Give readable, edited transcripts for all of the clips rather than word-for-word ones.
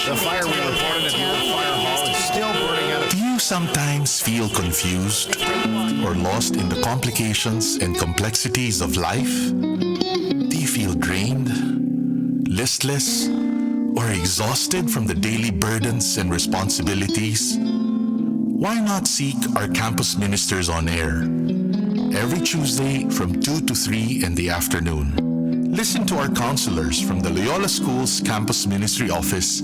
The fire we reported at the old fire hall is still burning out. Do you sometimes feel confused or lost in the complications and complexities of life? Do you feel drained, listless, or exhausted from the daily burdens and responsibilities? Why not seek our campus ministers on air every Tuesday from 2 to 3 in the afternoon? Listen to our counselors from the Loyola School's Campus Ministry Office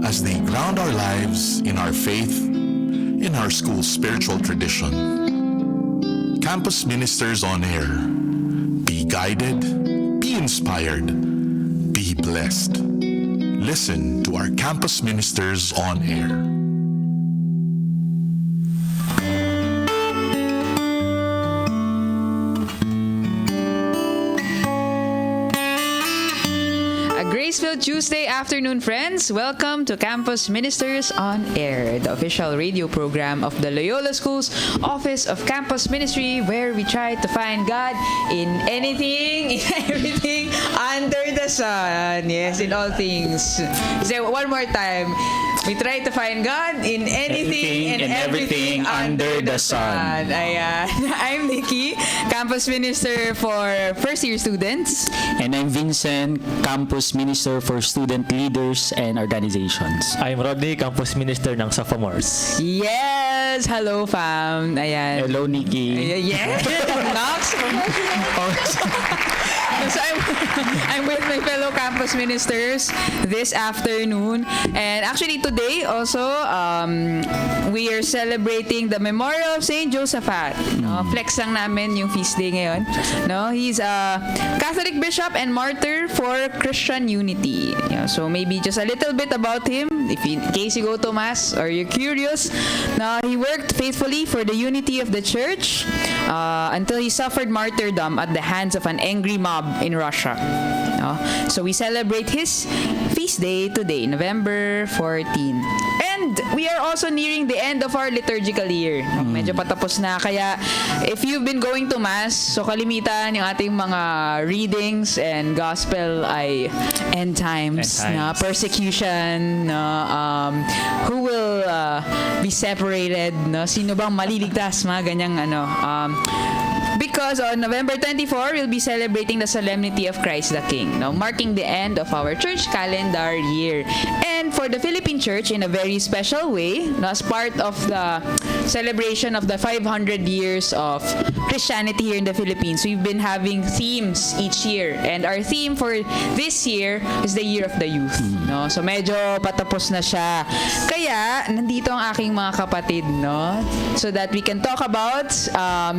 as they ground our lives in our faith, in our school's spiritual tradition. Campus Ministers on Air. Be guided, be inspired, be blessed. Listen to our Campus Ministers on Air. Grace-filled Tuesday afternoon, friends. Welcome to Campus Ministers on Air, the official radio program of the Loyola School's Office of Campus Ministry, where we try to find God in anything, in everything, under the sun. Yes, in all things. Say one more time. We try to find God in anything and everything under the sun. Ayan. I'm Nikki, Campus Minister for first-year students. And I'm Vincent, Campus Minister for Student Leaders and Organizations. I'm Rodney, Campus Minister ng Sophomores. Yes! Hello, fam. Ayan. Hello, Nikki. Yeah! Knox! So I'm with my fellow campus ministers this afternoon, and actually today also we are celebrating the memorial of Saint Josaphat. No, flex lang namin yung feast day ngayon. No, he's a Catholic bishop and martyr for Christian unity. Yeah, so maybe just a little bit about him, in case you go to mass or you're curious. No, he worked faithfully for the unity of the church until he suffered martyrdom at the hands of an angry mob in Russia. So we celebrate his feast day today, November 14. And we are also nearing the end of our liturgical year. Medyo patapos na. Kaya if you've been going to Mass, so kalimitan yung ating mga readings and gospel ay end times. Na persecution, who will be separated, no? Sino bang maliligtas, mga ganyang because on November 24, we'll be celebrating the Solemnity of Christ the King, no? Marking the end of our church calendar year. And for the Philippine Church, in a very special way, no, as part of the celebration of the 500 years of Christianity here in the Philippines, we've been having themes each year. And our theme for this year is the Year of the Youth. No? So medyo patapos na siya. Kaya, nandito ang aking mga kapatid, no? So that we can talk about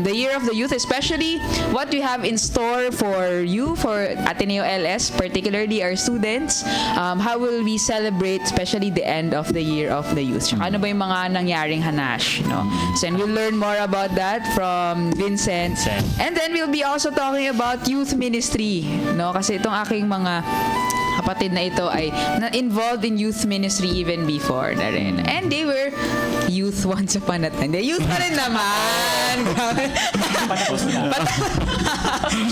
the Year of the Youth, especially what we have in store for you, for Ateneo LS, particularly our students. How will we celebrate, especially the end of the Year of the Youth? Tsaka ano ba yung mga nangyaring hanash, no? So, and we'll learn more about that from Vincent. And then we'll be also talking about youth ministry, no? Kasi itong aking mga kapatid na ito ay involved in youth ministry even before na rin. And they were youth once upon a time. Youth pa rin naman. Patapos na.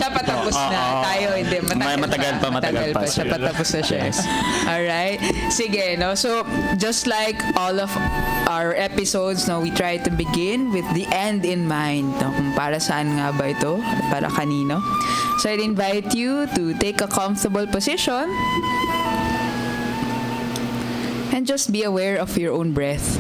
Siya patapos na. Tayo hindi. Matagal pa. Siya patapos na siya. Yes. Alright. Sige, no? So, just like all of our episodes, no, we try to begin with the end in mind. No? Kung para saan nga ba ito? Para kanino? So, I'd invite you to take a comfortable position and just be aware of your own breath.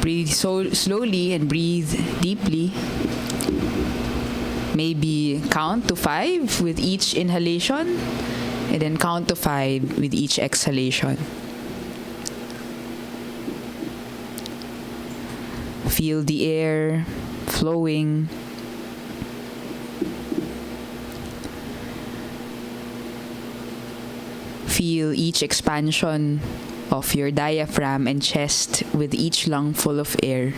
Breathe so slowly and breathe deeply. Maybe count to 5 with each inhalation, and then count to 5 with each exhalation. Feel the air flowing. Feel each expansion of your diaphragm and chest with each lung full of air.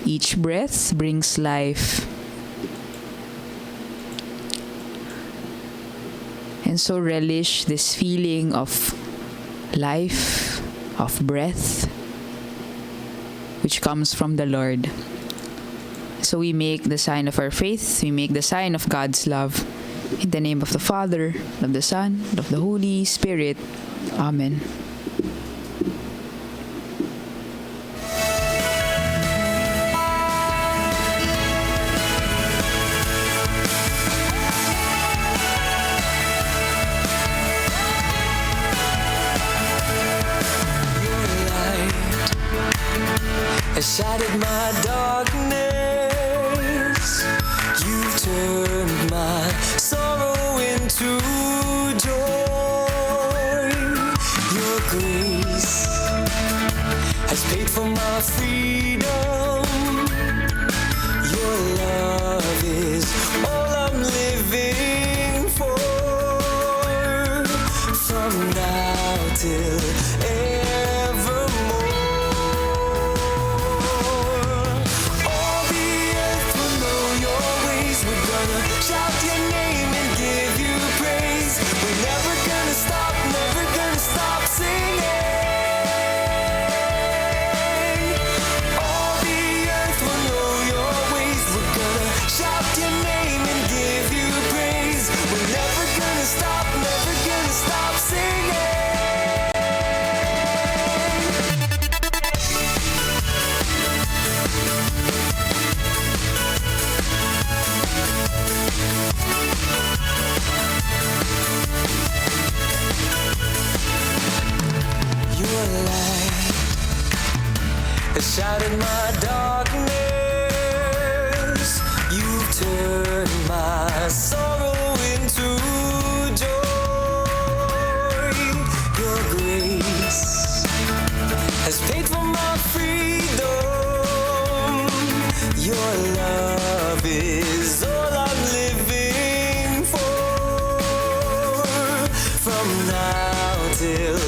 Each breath brings life. And so relish this feeling of life, of breath, which comes from the Lord. So we make the sign of our faith, we make the sign of God's love. In the name of the Father, of the Son, of the Holy Spirit. Amen. Has shattered my darkness. You've turned my sorrow into joy. Your grace has paid for my freedom. Your love is all I'm living for. From now till shattered my darkness. You've turned my sorrow into joy. Your grace has paid for my freedom. Your love is all I'm living for. From now till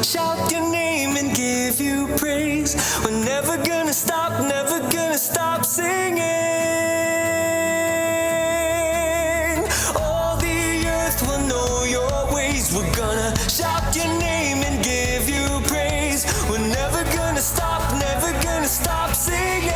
shout your name and give you praise. We're never gonna stop singing. All the earth will know your ways. We're gonna shout your name and give you praise. We're never gonna stop singing.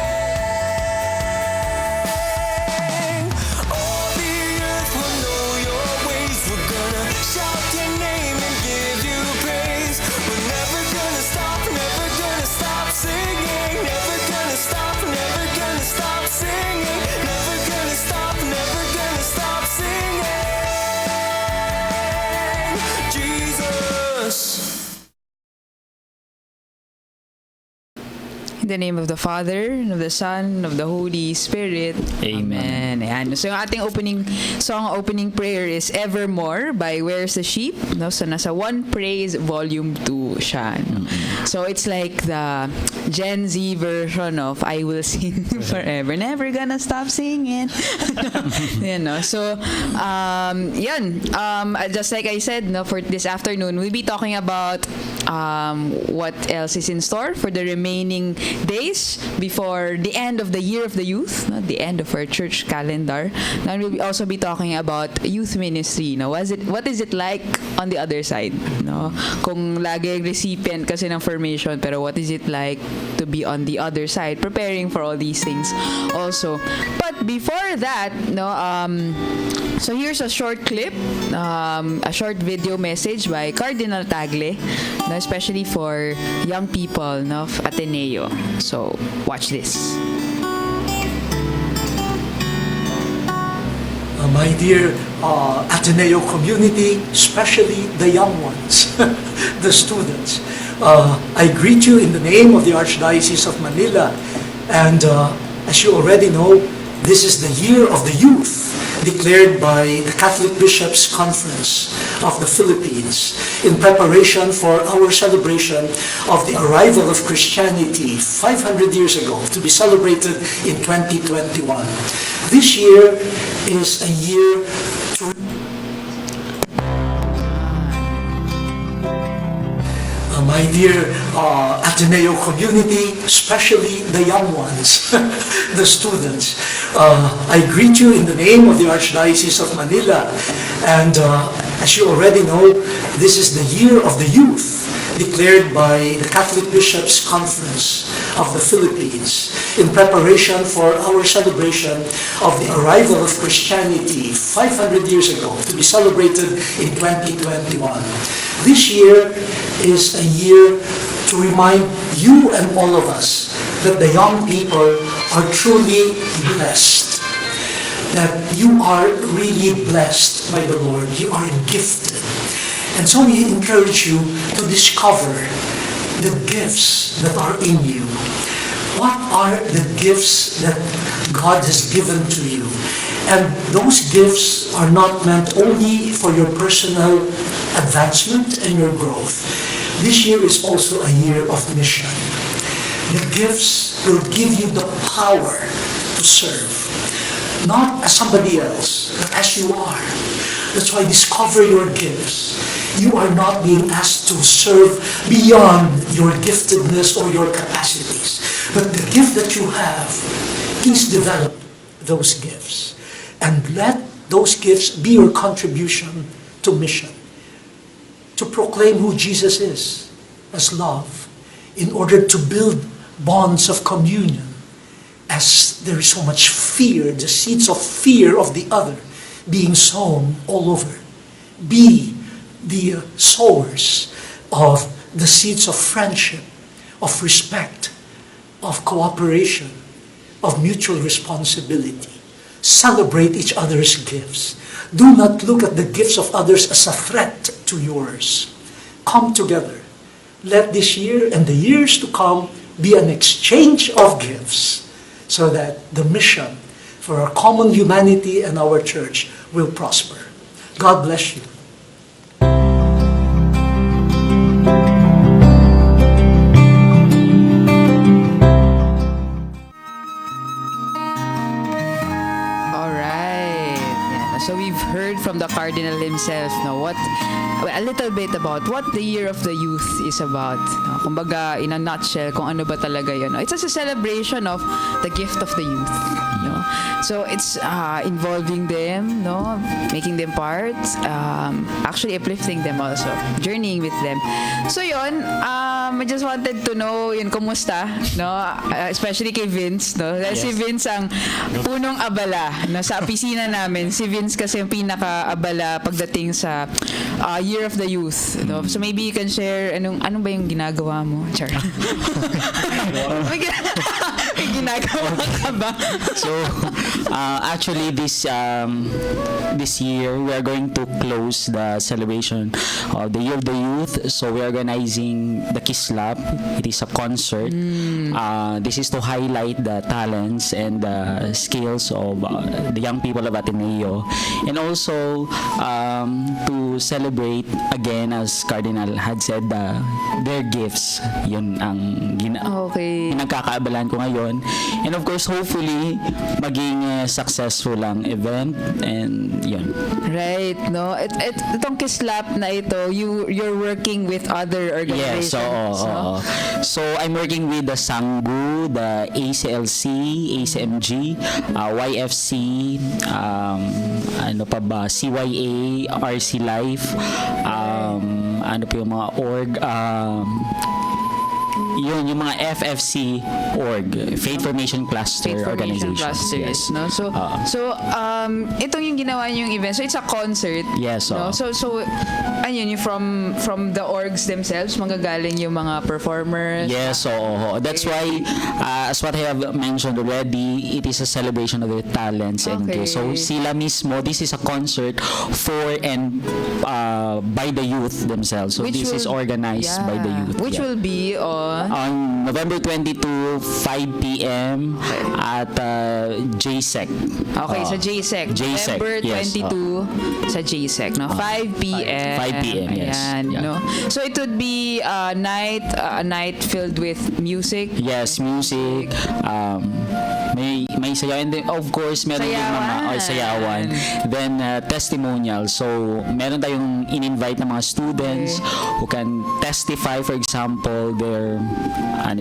All the earth will know your ways. We're gonna shout your name and give you praise. We're never gonna stop singing. Never gonna stop singing. Never gonna stop singing. Jesus. In the name of the Father, and of the Son, and of the Holy Spirit. Amen. Ayan. So yung ating opening prayer is Evermore by Where's the Sheep? No? So nasa One Praise Volume 2 siya. No? So it's like the Gen Z version of I Will Sing Forever. Never gonna stop singing. Yan, no? So, just like I said, no, for this afternoon, we'll be talking about what else is in store for the remaining days before the end of the year of the youth, no? The end of our church calendar. And we'll also be talking about youth ministry. No? What is it like on the other side? No? Kung lagi recipient kasi ng formation, pero what is it like to be on the other side, preparing for all these things also. But before that, no, so here's a short clip, a short video message by Cardinal Tagle, no, especially for young people, no, of Ateneo. So watch this. My dear Ateneo community, especially the young ones, the students, I greet you in the name of the Archdiocese of Manila. And as you already know, this is the year of the youth, declared by the Catholic Bishops' Conference of the Philippines in preparation for our celebration of the arrival of Christianity 500 years ago, to be celebrated in 2021. This year is a year to my dear Ateneo community, especially the young ones, the students, I greet you in the name of the Archdiocese of Manila. And as you already know, this is the year of the youth, declared by the Catholic Bishops' Conference of the Philippines in preparation for our celebration of the arrival of Christianity 500 years ago, to be celebrated in 2021. This year is a year to remind you and all of us that the young people are truly blessed, that you are really blessed by the Lord. You are gifted. And so we encourage you to discover the gifts that are in you. What are the gifts that God has given to you? And those gifts are not meant only for your personal advancement and your growth. This year is also a year of mission. The gifts will give you the power to serve, not as somebody else, but as you are. That's why discover your gifts. You are not being asked to serve beyond your giftedness or your capacities. But the gift that you have, please develop those gifts. And let those gifts be your contribution to mission. To proclaim who Jesus is as love, in order to build bonds of communion. As there is so much fear, the seeds of fear of the other being sown all over. Be the sowers of the seeds of friendship, of respect, of cooperation, of mutual responsibility. Celebrate each other's gifts. Do not look at the gifts of others as a threat to yours. Come together. Let this year and the years to come be an exchange of gifts, so that the mission for our common humanity and our church will prosper. God bless you. So we've heard from the Cardinal himself, no, a little bit about what the Year of the Youth is about. No? Kumbaga, in a nutshell, kung ano ba talaga yun. No? It's just a celebration of the gift of the youth. No? So it's involving them, no, making them part, actually uplifting them also, journeying with them. So yun, I just wanted to know yun, kumusta, no, especially kay Vince, no. Dahil si Vince ang punong abala, no, sa opisina namin. Si Vince kasi yung pinaka-abala pagdating sa Year of the Youth, no. So maybe you can share anong ba yung ginagawa mo, Char? may ginagawa ka ba? So, actually, this year we are going to close the celebration of the Year of the Youth. So we are organizing the Kislap. It is a concert. This is to highlight the talents and the skills of the young people of Ateneo, and also to celebrate again, as Cardinal had said, their gifts. Yun ang pinagkakaabalan ko ngayon. And of course, hopefully, maging successful ang event. And yun. Right, no? Itong Kislap na ito, you're working with other Yes, organizations, oo. no? So, I'm working with the Sanggu, the ACLC, ACMG, YFC, ano pa ba, CYA, RC Life, ano pa yung mga org, yun, yung mga FFC org, Faith Formation Cluster Faith Formation organizations. Clusters, Yes. no? So itong yung ginawa niyo yung event. So it's a concert. Yes, no? oo. So ayun, yung from the orgs themselves, manggagaling yung mga performers. Yes, so that's why, as what I have mentioned already, it is a celebration of their talents and Okay. gifts. So sila mismo, this is a concert for and by the youth themselves. So this is organized by the youth. Which Yeah. will be On November 22, 5 p.m. at JSEC. okay, sa JSEC. JSEC, November yes, 22 sa JSEC, no? 5 p.m. 5 p.m., yes. Ayan, Yeah. no? So it would be a night filled with music. Yes, music. May sayaw, and then of course meron din mga sayawan. Then testimonial. So meron tayong in-invite na mga students who can testify, for example, their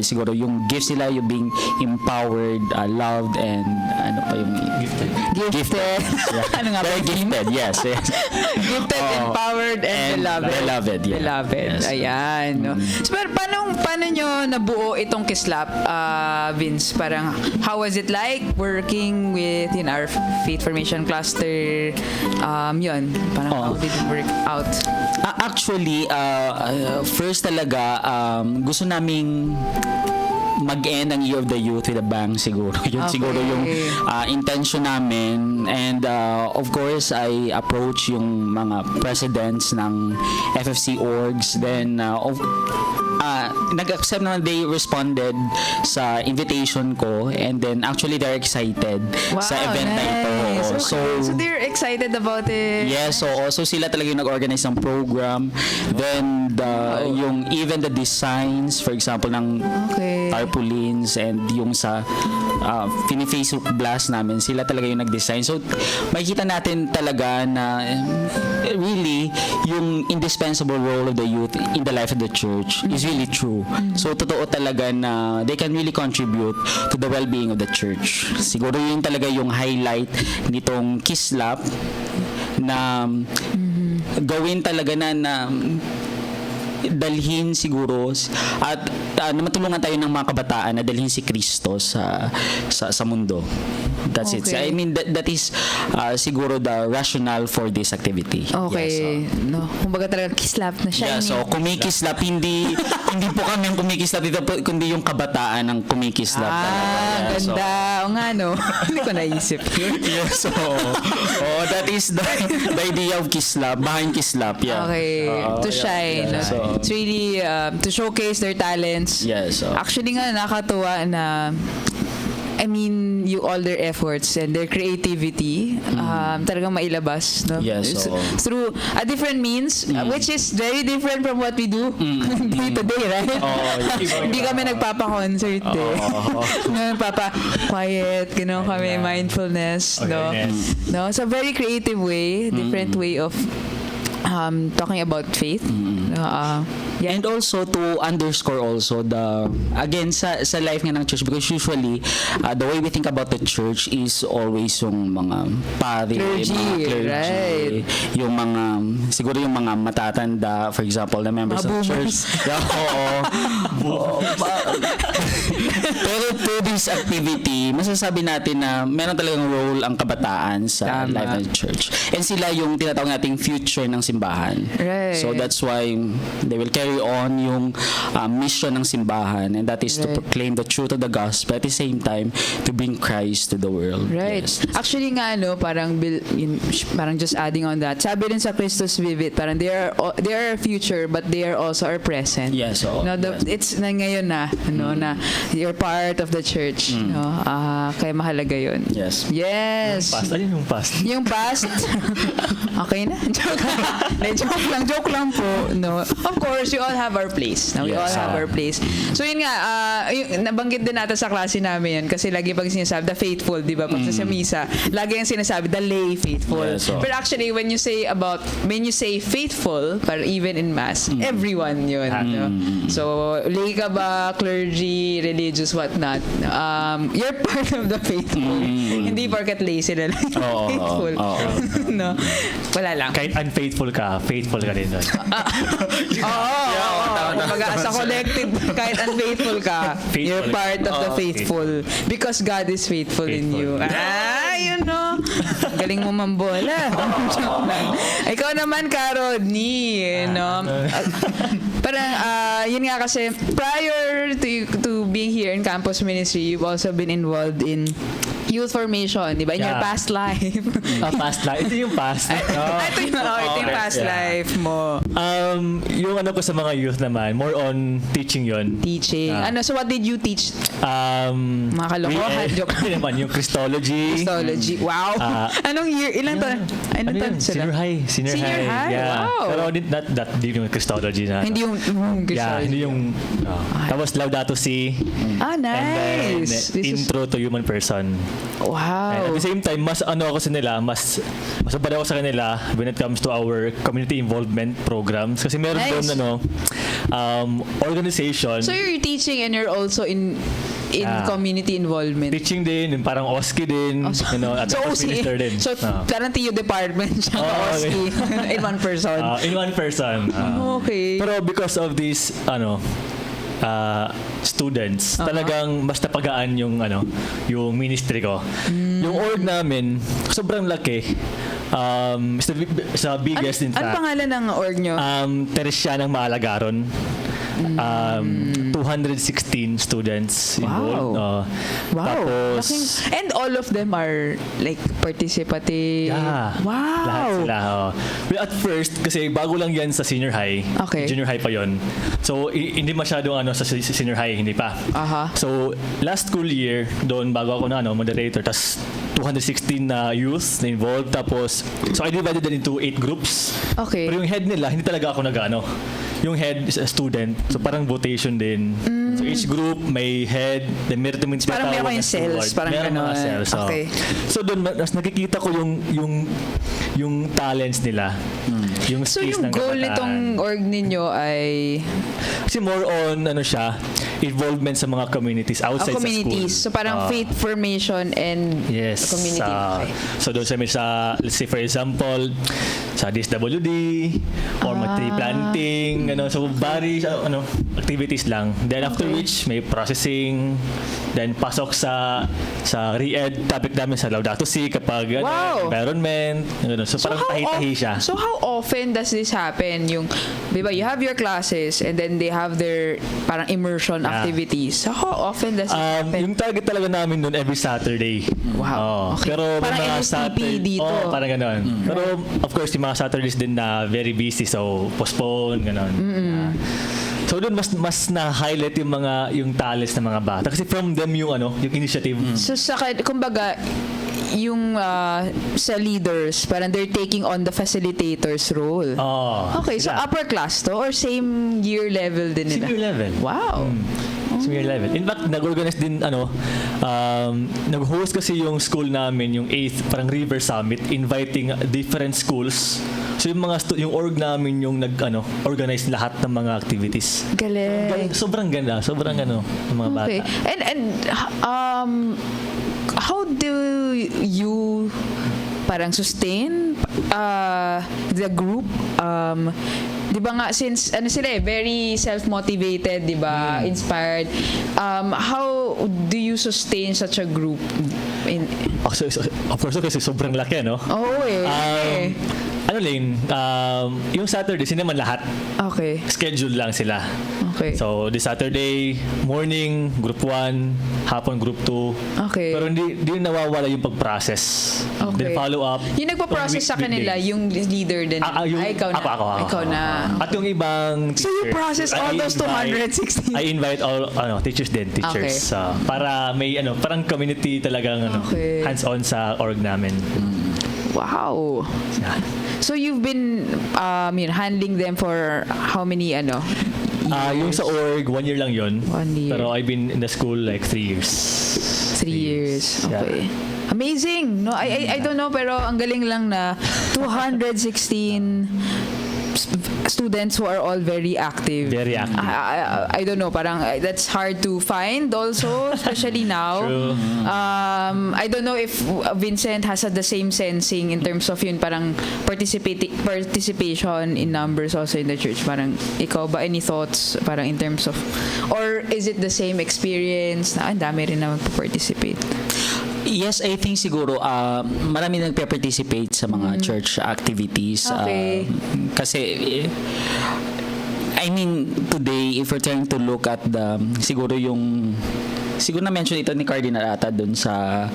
siguro yung gifts nila, yung being empowered, loved, and ano pa yung Gifted. Yeah. Ano nga ba? Very gifted, yes. Gifted, empowered, and beloved. Beloved, yeah. Beloved. Yes. Ayan. No? So, pero paano nyo nabuo itong Kislap, Vince? Parang, how was it like working with our Faith Formation Cluster? Yun. Parang, how did it work out? Actually, first talaga, gusto naming mag-end ang Year of the Youth with a bang siguro. Yun Okay. siguro yung intention namin. And of course, I approach yung mga presidents ng FFC orgs. Then, nag-accept naman, they responded sa invitation ko, and then actually they're excited sa event na ito. Nice. Okay. So they're excited about it. yes, so sila talaga yung nag-organize ng program. Then yung even the designs, for example, ng Okay. tarpaulins, and yung sa Facebook blast namin, sila talaga yung nag-design. So makikita natin talaga na really yung indispensable role of the youth in the life of the church is really true. So totoo talaga na they can really contribute to the well-being of the church. Siguro yun talaga yung highlight nitong Kislap, na gawin talaga na dalhin siguro at matulungan tayo ng mga kabataan na dalhin si Kristo sa mundo. That's it. Okay. I mean that is siguro the rationale for this activity. Okay. Yes, No, kumbaga talaga Kislap na siya. yeah, so kumikislap, hindi po kami ang kumikislap dito, kundi yung kabataan ang kumikislap talaga. Yeah, Ganda. O nga, no? Hindi ko naisip yun. Yes, so that is the idea of Kislap, behind Kislap, yeah. Okay. To shine. yeah. No? So- It's really to showcase their talents. Yes, so Actually nga, nakakatuwa na all their efforts and their creativity talagang mailabas, no? Yes, It's oo. through a different means, which is very different from what we do day to day, right? Hindi kami nagpapa-concert nagpapa-quiet, gano'n kami, mindfulness, no? No? So, very creative way, different way of talking about faith. Yeah. And also to underscore also again sa life nga ng church, because usually the way we think about the church is always yung mga pare, Clergy, mga clergy, right. yung mga siguro yung mga matatanda, for example, the members Mga of boomers. church. Yeah, oo. Pero through this activity, masasabi natin na meron talagang role ang kabataan sa Tama. life ng church. And sila yung tinatawag nating future ng simbahan. Right. So that's why they will carry on yung mission ng simbahan, and that is to Right. proclaim the truth of the gospel, at the same time to bring Christ to the world. Right. Yes. Actually nga, parang just adding on that, sabi rin sa Christus Vivit, parang they are our future, but they are also our present. Yes, oo. No, Yes. it's na ngayon na, na you're part of the church. No? Kaya mahalaga yun. Yes. Yes. Past. Ano yung past? Yung past. Okay na. Joke. Joke lang po. No. Of course, we all have our place. No, we all have our place. So yun nga, nabanggit din natin sa klase namin yan kasi lagi pag sinasabi, the faithful, di ba? Pag sa misa, lagi yung sinasabi, the lay faithful. But actually, when you say faithful, para even in mass, everyone yun. No? So, lay ka ba, clergy, religious, whatnot, you're part of the faithful. Hindi porket lay sila lang faithful. No? Wala lang. Kahit unfaithful ka, faithful ka din doon. Kumbaga, as a collective, kahit unfaithful ka, you're part of the faithful. Because God is faithful in you. Yun no. Galing mo mambola. Ikaw naman, Rodney. No? Parang, yun nga kasi, prior to being here in campus ministry, you've also been involved in youth formation, di ba? In your past life. Past life. Ito yung past. Ito yung past life mo. Yung ano ko sa mga youth naman, more on teaching yon. Teaching. So what did you teach? Mga kalokohan. Joke. Naman, yung Christology. Wow. Anong year? Ilang taon? Anong taon sila? Senior high. Yeah. Wow. Pero not that deep yung Christology na. Hindi yung Christology. Yeah, hindi yung... Tapos Laudato Si. Nice. And then, Intro to Human Person. Wow. And at the same time, mas ako sa nila, mas ubad ako sa kanila when it comes to our community involvement programs. Kasi meron doon organization. So you're teaching and you're also in community involvement. Teaching din, parang OSCE din, at so the minister din. So parang TU department siya, OSCE, in one person. In one person. Okay. Pero because of this, students, talagang mas napagaan yung ministry ko. Yung org namin, sobrang laki. It's the biggest in fact. Ano pangalan ng org nyo? Teresianang Maalagaron. 216 students involved. Wow. Tapos, and all of them are like participative. Yeah. Wow. Lahat sila. Well, at first, kasi bago lang yan sa senior high. Okay. Junior high pa yon. So, hindi masyadong sa senior high, hindi pa. So, last school year, doon bago ako na moderator, tas 216 na youth na involved. Tapos, so I divided them into 8 groups. Okay. Pero yung head nila, hindi talaga ako yung head is a student. So parang votation din. So each group may head, then meron din parang meron yung cells, parang meron mga cells. Okay. So doon mas nakikita ko yung talents nila. Yung so skills yung ng goal kabataan. nitong org ninyo ay kasi more on involvement sa mga communities outside communities. sa school. So parang faith formation and community. Okay. So doon sa let's say for example sa DSWD or tree planting, so various activities lang. Then after which may processing, then pasok sa re-ed topic namin sa Laudato Si kapag environment, so parang tahi-tahi siya. So how often does this happen? Yung, di ba, you have your classes and then they have their parang immersion activities. So how often does it happen? Yung target talaga namin noon every Saturday. Wow. Okay. Pero parang mga Saturday dito. Parang gano'n. Pero of course, yung mga Saturdays din na very busy, so postpone, gano'n. So doon mas na-highlight yung talents ng mga bata kasi from them yung initiative. So kumbaga yung sa leaders, parang they're taking on the facilitators role. Okay, so upper class to or same year level din nila? Senior level. Wow. Senior level. In fact, nag-organize din nag-host kasi yung school namin, yung 8th parang River Summit, inviting different schools. So yung yung org namin yung organize lahat ng mga activities. Galing. Sobrang ganda, ng mga bata. Okay. And how do you parang sustain the group? Di ba nga, since sila very self-motivated, di ba, inspired, how do you sustain such a group? Of course, kasi sobrang laki, yung Saturday, hindi naman lahat. Okay. Schedule lang sila. Okay. So, this Saturday, morning, group 1, hapon, group 2. Okay. Pero hindi nawawala yung pag-process. Okay. Then follow up. Yung nagpa-process sa kanila, yung leader din. Ikaw na. Ako. Ikaw na. At yung ibang teachers. So you process all those 260? I invite all teachers din. Teachers. Okay. Para may parang community talagang hands-on sa org namin. Wow. Yeah. So you've been handling them for how many Yung sa org, 1 year lang yun. 1 year. Pero I've been in the school like 3 years. 3 years. Yeah. Okay. Amazing. No, I don't know, pero ang galing lang na 216 students who are all very active. Very active. I don't know, parang that's hard to find also, especially now. True. I don't know if Vincent has the same sensing in terms of yun, parang participation in numbers also in the church. Parang ikaw ba, any thoughts parang in terms of, or is it the same experience na ang dami rin na magpa-participate? Yes, I think siguro marami nagpe-participate sa mga church activities. Okay. Kasi I mean, today, if we're trying to look at siguro na-mention ito ni Cardinal ata dun sa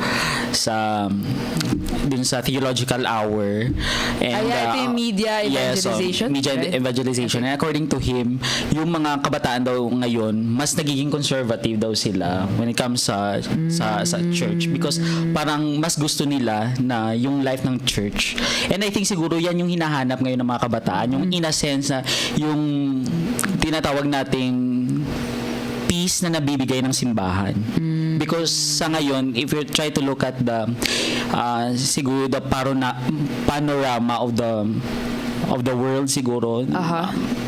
theological hour. And, ito yung media evangelization. Yes, media right? evangelization. And according to him, yung mga kabataan daw ngayon, mas nagiging conservative daw sila when it comes sa church. Because parang mas gusto nila na yung life ng church. And I think siguro yan yung hinahanap ngayon ng mga kabataan. Yung in a sense na yung tinatawag nating peace na nabibigay ng simbahan. Because sa ngayon, if you try to look at siguro the panorama of the world siguro,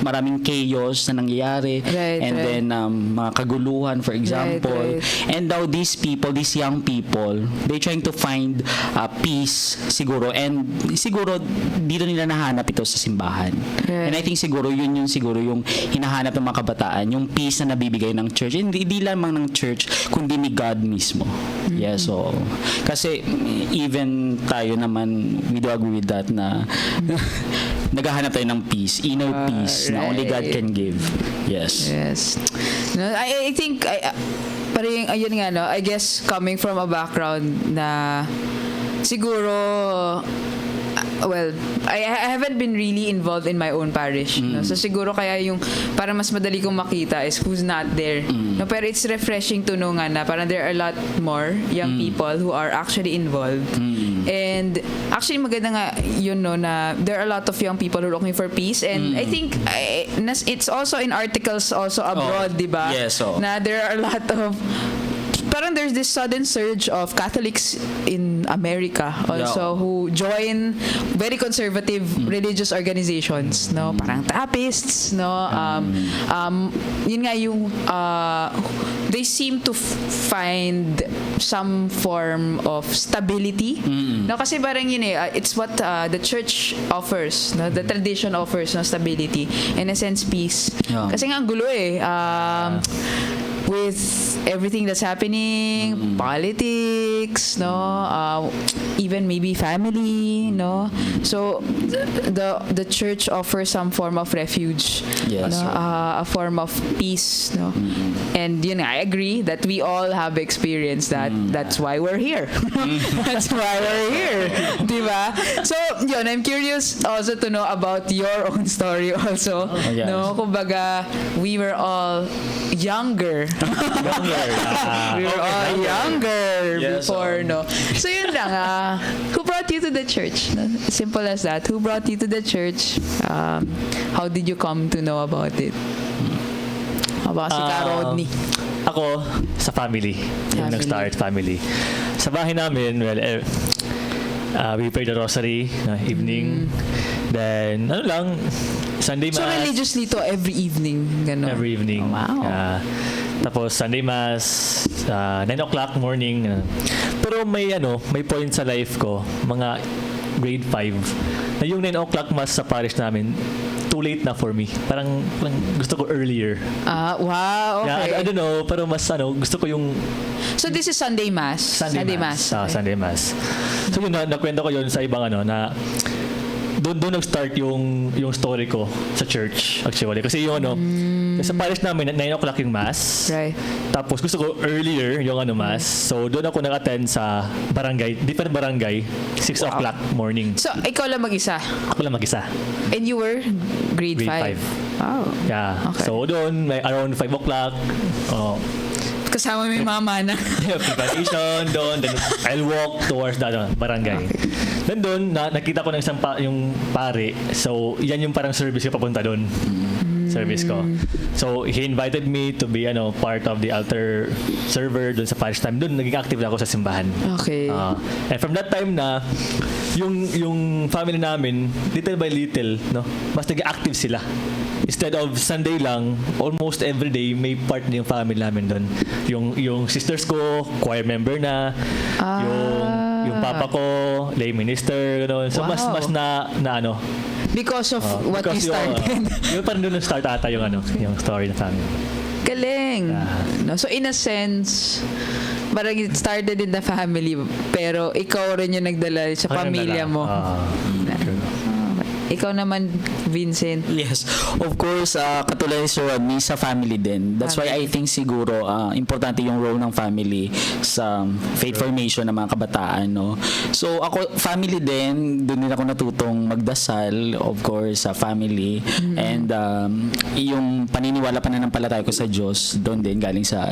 maraming chaos na nangyayari, and then mga kaguluhan, for example. And now these young people, they're trying to find peace siguro, and siguro dito nila nahanap ito sa simbahan. And I think siguro yun yung hinahanap ng mga kabataan, yung peace na nabibigay ng church. Hindi lamang ng church, kundi ni God mismo. Yeah, so kasi even tayo naman, we do agree with that na naghahanap tayo ng peace, inner peace na only God can give. Yes. No, I think parang ayun nga, no, I guess coming from a background na siguro well, I haven't been really involved in my own parish. No? So siguro kaya yung para mas madali kong makita is who's not there. No, pero it's refreshing to know nga na parang there are a lot more young people who are actually involved. And actually maganda nga yun, no, na there are a lot of young people who are looking for peace, and I think it's also in articles also abroad, di ba? Yes, so. Na there are a lot of parang there's this sudden surge of Catholics in America also who join very conservative religious organizations, no, parang Trappists, no, yun nga yung they seem to find some form of stability, no, kasi parang yun it's what the church offers, no, the tradition offers, no, stability, in a sense peace, kasi nga ang gulo with everything that's happening, politics, no, even maybe family, no. So the church offers some form of refuge, yes, no? A form of peace, no. And yun, I agree that we all have experienced that. That's why we're here. That's why we're here, diba? So yun, I'm curious also to know about your own story also. Yes. No, kumbaga we were all younger. We were all younger before, no? So yun lang, who brought you to the church? Simple as that. Who brought you to the church? How did you come to know about it? About si Ka Rodney? Ako, sa family. Yung nag-start family. Sa bahay namin, well, we pray the rosary evening. Then, Sunday Mass. So religiously to every evening? Gano'n? Every evening. Oh, wow. Tapos Sunday Mass, 9 o'clock morning. Pero may point sa life ko, mga grade 5, na yung 9 o'clock Mass sa parish namin, too late na for me. Parang gusto ko earlier. Wow, okay. Yeah, I don't know, pero mas gusto ko yung... So this is Sunday Mass? Sunday Mass. Okay. Sunday Mass. So yun, nakwento ko yun sa ibang na doon nag-start yung story ko sa church actually, kasi yung sa parish namin 9 o'clock yung mass, right? Tapos gusto ko earlier yung mass, so doon ako nag-attend sa different barangay, 6 o'clock morning. So ikaw lang mag-isa? Ako lang mag-isa. And you were grade 5? Wow. Yeah. Okay. So doon may around 5 o'clock kasama may mama na preparation doon, then I'll walk towards the barangay. nandun, nakita ko ng isang yung pare. So, yan yung parang service ko papunta doon. Service ko. So, he invited me to be part of the altar server doon sa parish time. Doon, naging active na ako sa simbahan. Okay. And from that time na, yung family namin, little by little, mas naging active sila. Instead of Sunday lang, almost every day may part na yung family namin doon. Yung sisters ko, choir member na. Yung papa ko, lay minister, gano'n. So Wow. mas na Because of what you started. Yung parang doon start ata yung yung story na family. Galing. No? So in a sense, parang it started in the family, pero ikaw rin yung nagdala sa pamilya mo. Ikaw naman, Vincent. Yes. Of course, katulad ni Sir Rodney, sa family din. That's why I think siguro importante yung role ng family sa faith formation ng mga kabataan, no? So ako, family din, doon din ako natutong magdasal, of course, sa family. And yung paniniwala pananampalataya ko sa Diyos, doon din galing sa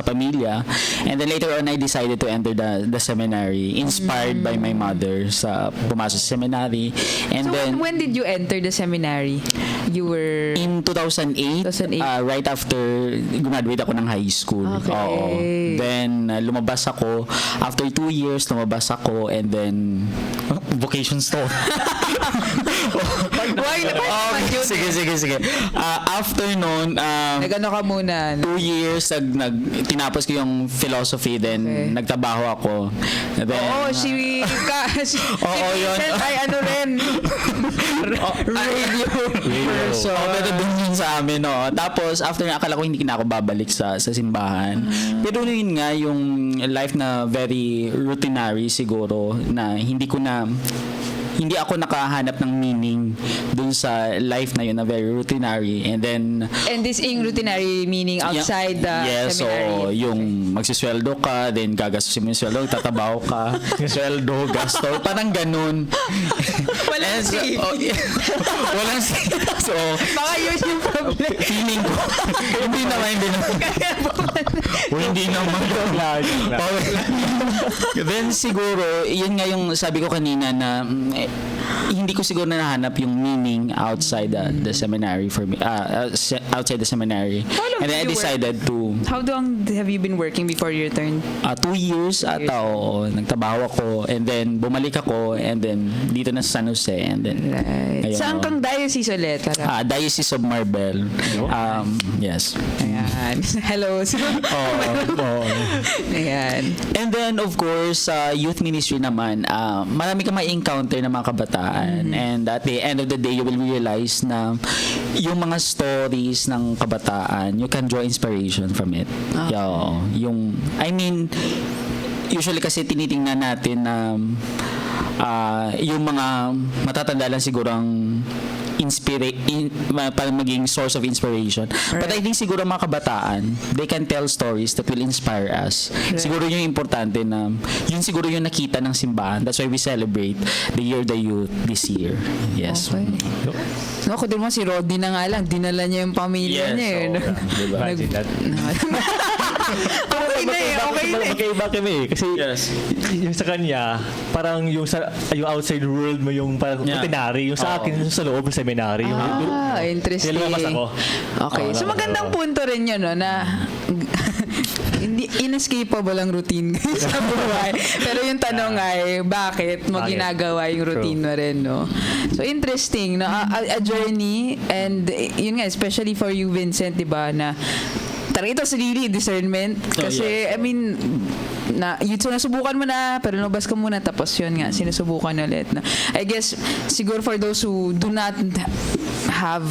pamilya. And then later on, I decided to enter the seminary, inspired by my mother sa pumasok sa seminary. And So then when did you enter the seminary? You were... in 2008, 2008. right after graduate ako ng high school. Okay. Oo. Then lumabas ako. After 2 years, lumabas ako and then vocation store. Why? Sige. After noon, Nag-ano ka muna? 2 years, tinapos ko yung philosophy, then nagtrabaho ako. Then, si yun. Vincent ay ano rin. Radio person. Pero dun yun sa amin, no. Tapos, after na, akala ko hindi na ako babalik sa simbahan. Pero yun nga, yung life na very routinary siguro, na hindi ako nakahanap ng meaning dun sa life na yun na very routinary. And this routinary meaning outside the yes, seminary. so yung magsisweldo ka, then gagastusin mo yung sweldo, tatabaho ka, sweldo, gasto, parang ganun. Walang saving. Walang saving. So, Baka yun yung problem. feeling ko, hindi naman. Then siguro, yun nga yung sabi ko kanina na hindi ko siguro nahanap yung meaning outside the seminary for me, outside the seminary. And then I decided to... How long have you been working before you returned? 2 years ata, oo. Nagtrabaho ako and then bumalik ako and then dito na sa San Jose and then Right. ayun, Saan kang diocese ulit? Diocese of Marbel. Yes. Ayan. Hello. Ayan. And then of course youth ministry naman, marami kang ma-encounter na mga kabataan and at the end of the day you will realize na yung mga stories ng kabataan, you can draw inspiration from it. Usually kasi tinitingnan natin na yung mga matatanda lang siguro ang para maging source of inspiration. But I think siguro mga kabataan, they can tell stories that will inspire us. Siguro yung importante na, yun siguro yung nakita ng simbahan. That's why we celebrate the Year of the Youth this year. Yes. Okay. No, kundi mo si Rodney na nga lang, dinala niya yung pamilya niya. Diba? Okay na eh. Magkaiba kami. Kasi yung sa kanya, parang yung outside world mo yung parang routinary. Yung sa akin, yung sa loob ng seminary. Interesting. Nilabas ako. Okay. So magandang punto rin yun, no, na hindi inescapable ang routine sa buhay. Pero yung tanong ay, bakit mo ginagawa yung routine mo rin, no? So interesting, no? A journey, and yun nga, especially for you, Vincent, diba, na ito sa really discernment. Kasi, I mean, yun, so nasubukan mo na, pero lumabas ka muna, tapos yun nga, sinusubukan ulit. No? I guess, siguro for those who do not have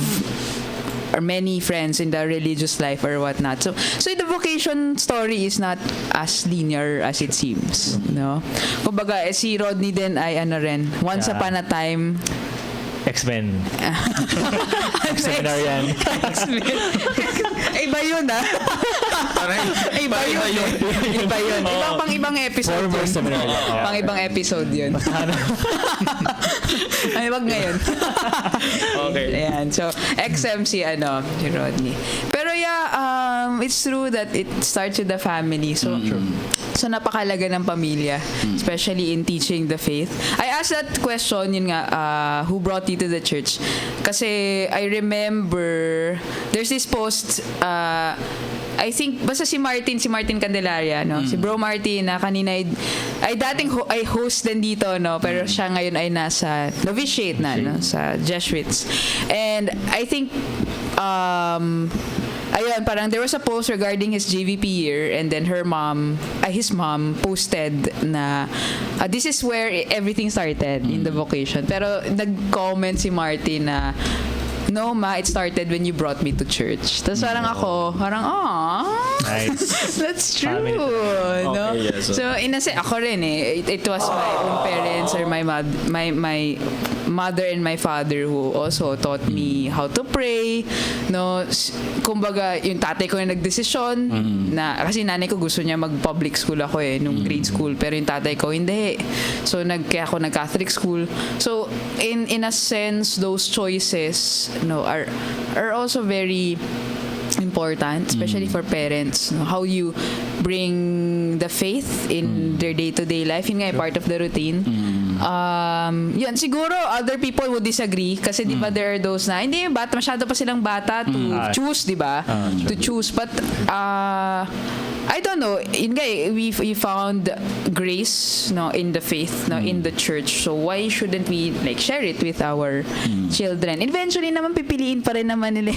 or many friends in the religious life or whatnot. So the vocation story is not as linear as it seems, no? Kumbaga, si Rodney din ay rin, once upon a time, X-Men. Seminarian. X-Men. Iba yun, ha? Iba yun. Pang-ibang episode Former yun. seminarian. Pang-ibang episode yun. Ay, wag ngayon. Okay. Ayan. So, XM si Rodney. Pero it's true that it starts with the family. So So napakalaga ng pamilya, especially in teaching the faith. I asked that question, yun nga, who brought you to the church? Kasi I remember, there's this post, I think, basta si Martin Candelaria, no? Si Bro Martin, na kanina ay dating ay host din dito, no? Pero siya ngayon ay nasa novitiate na, no? Sa Jesuits. And I think, ayun, parang there was a post regarding his JVP year, and then his mom posted na this is where everything started in the vocation. Pero nag-comment si Martin na, no, ma, it started when you brought me to church. Tapos parang, Nice. that's true. Family. No? Okay, yeah, so- So, in a sense, ako rin it was my own parents or my mother and my father who also taught me how to pray. No? Kumbaga, yung tatay ko yung nagdesisyon na, kasi nanay ko gusto niya mag-public school ako nung grade school. Pero yung tatay ko, hindi. So, kaya ako nag-Catholic school. So, in a sense, those choices, no, are also very important, especially for parents, no? How you bring the faith in their day-to-day life, yun nga part of the routine. Yun, siguro other people would disagree kasi di ba there are those na hindi, masyado pa silang bata to choose, di ba? To choose, but I don't know, yun nga, we found grace, no, in the faith, no, in the church, so why shouldn't we share it with our children? Eventually naman pipiliin pa rin naman nila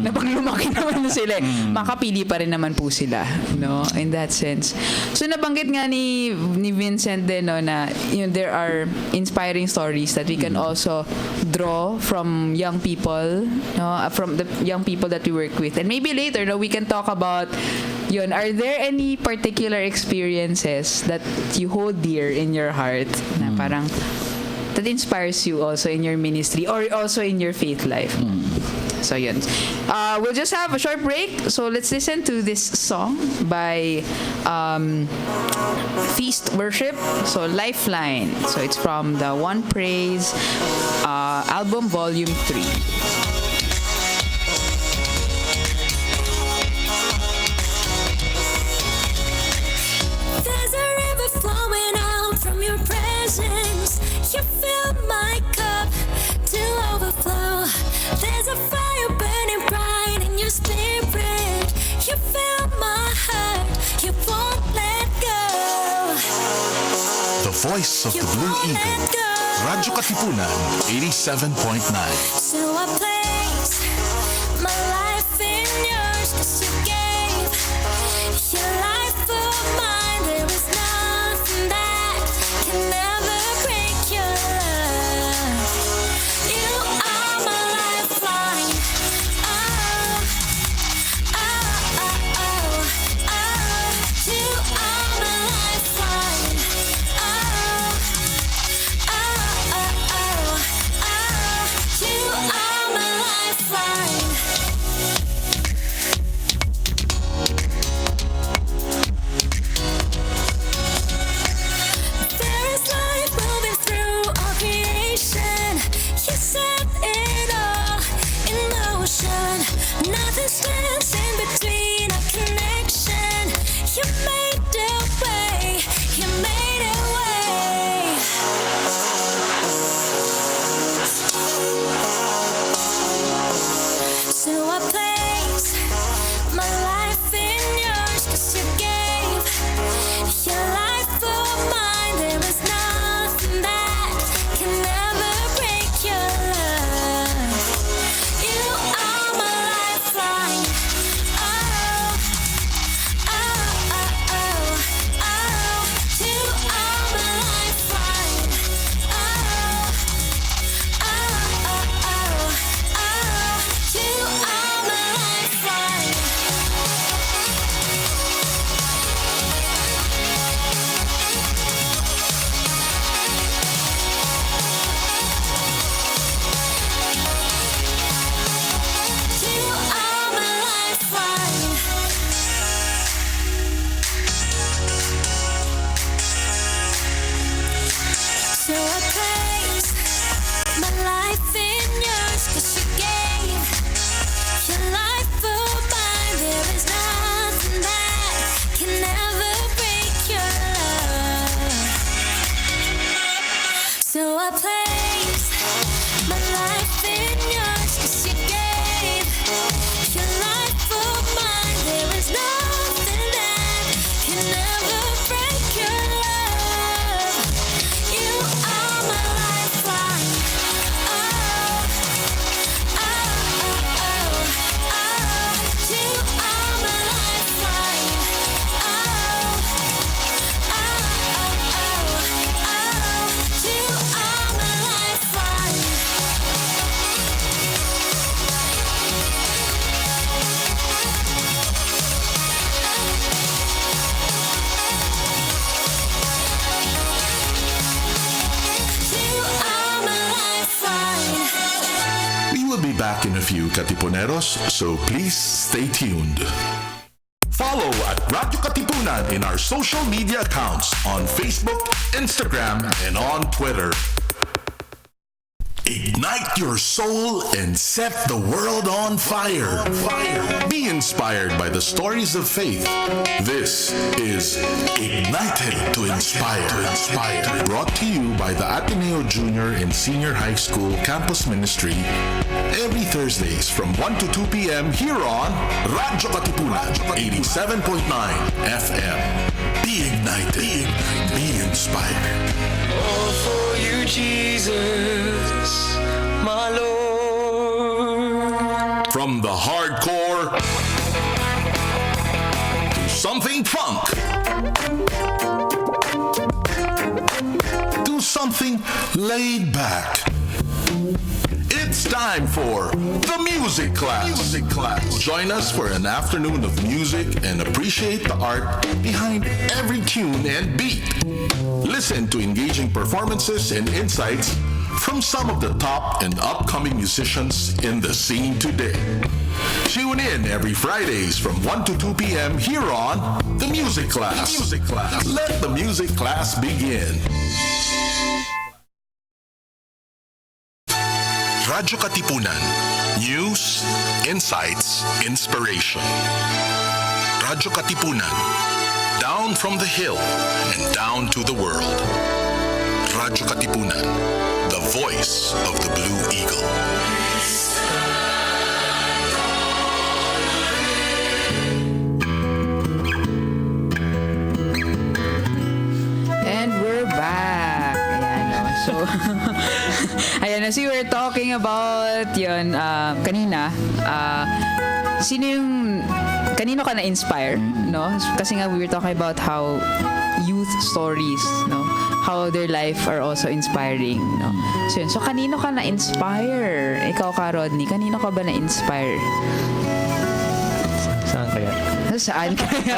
na pag lumaki naman na sila, makapili pa rin naman po sila, no, in that sense. So nabanggit nga ni Vincent din, no, na there are inspiring stories that we can also draw from young people, no, from the young people that we work with, and maybe later, no, we can talk about yun. Are there any particular experiences that you hold dear in your heart na parang that inspires you also in your ministry or also in your faith life? So yun. We'll just have a short break. So let's listen to this song by Feast Worship. So Lifeline. So it's from the One Praise album Volume 3. You fill my cup to overflow. There's a fire burning bright in your spirit. You fill my heart. You won't let go. The voice of the Blue Eagle. Radyo Katipunan, 87.9. So I place my life in yours, 'cause you gave your life for mine. There is nothing that can ever break your love. You are my lifeline. Oh, oh, oh, oh, oh. You are my lifeline. Oh, oh, oh, oh, oh. You are my lifeline. There is life moving through all creation. You set it all in motion. Nothing stands in between our connection. You made a way. You made a way. So I place my life in yours, 'cause you gave your life for mine. There is nothing that can ever break your love. You are my lifeline. Oh, oh, oh, oh. few Katipuneros, so please stay tuned. Follow at Radyo Katipunan in our social media accounts on Facebook, Instagram, and on Twitter. Ignite your soul and set the world on fire. Be inspired by the stories of faith. This is Ignited to Inspire. Brought to you by the Ateneo Junior and Senior High School Campus Ministry every Thursdays from 1 to 2 p.m. here on Radyo Katipunan 87.9 FM. Be ignited. Be inspired. All for you, Jesus, my Lord. From the hardcore to something funk to something laid back. It's time for the Music Class. Join us for an afternoon of music and appreciate the art behind every tune and beat. Listen to engaging performances and insights from some of the top and upcoming musicians in the scene today. Tune in every Fridays from 1 to 2 p.m. here on The Music Class. Let the music class begin. Radyo Katipunan. News, insights, inspiration. Radyo Katipunan. Down from the hill and down to the world. Radyo Katipunan. The voice of the Blue Eagle. And we're back. Ayan, no? So, ayan na, so we were talking about yun, kanina, kanino ka na-inspire, no? Kasi nga, we were talking about how youth stories, no? How their life are also inspiring, no? So, yun. So, kanino ka na-inspire? Ikaw ka, Rodney, kanino ka ba na-inspire? Saan kaya? Saan kaya?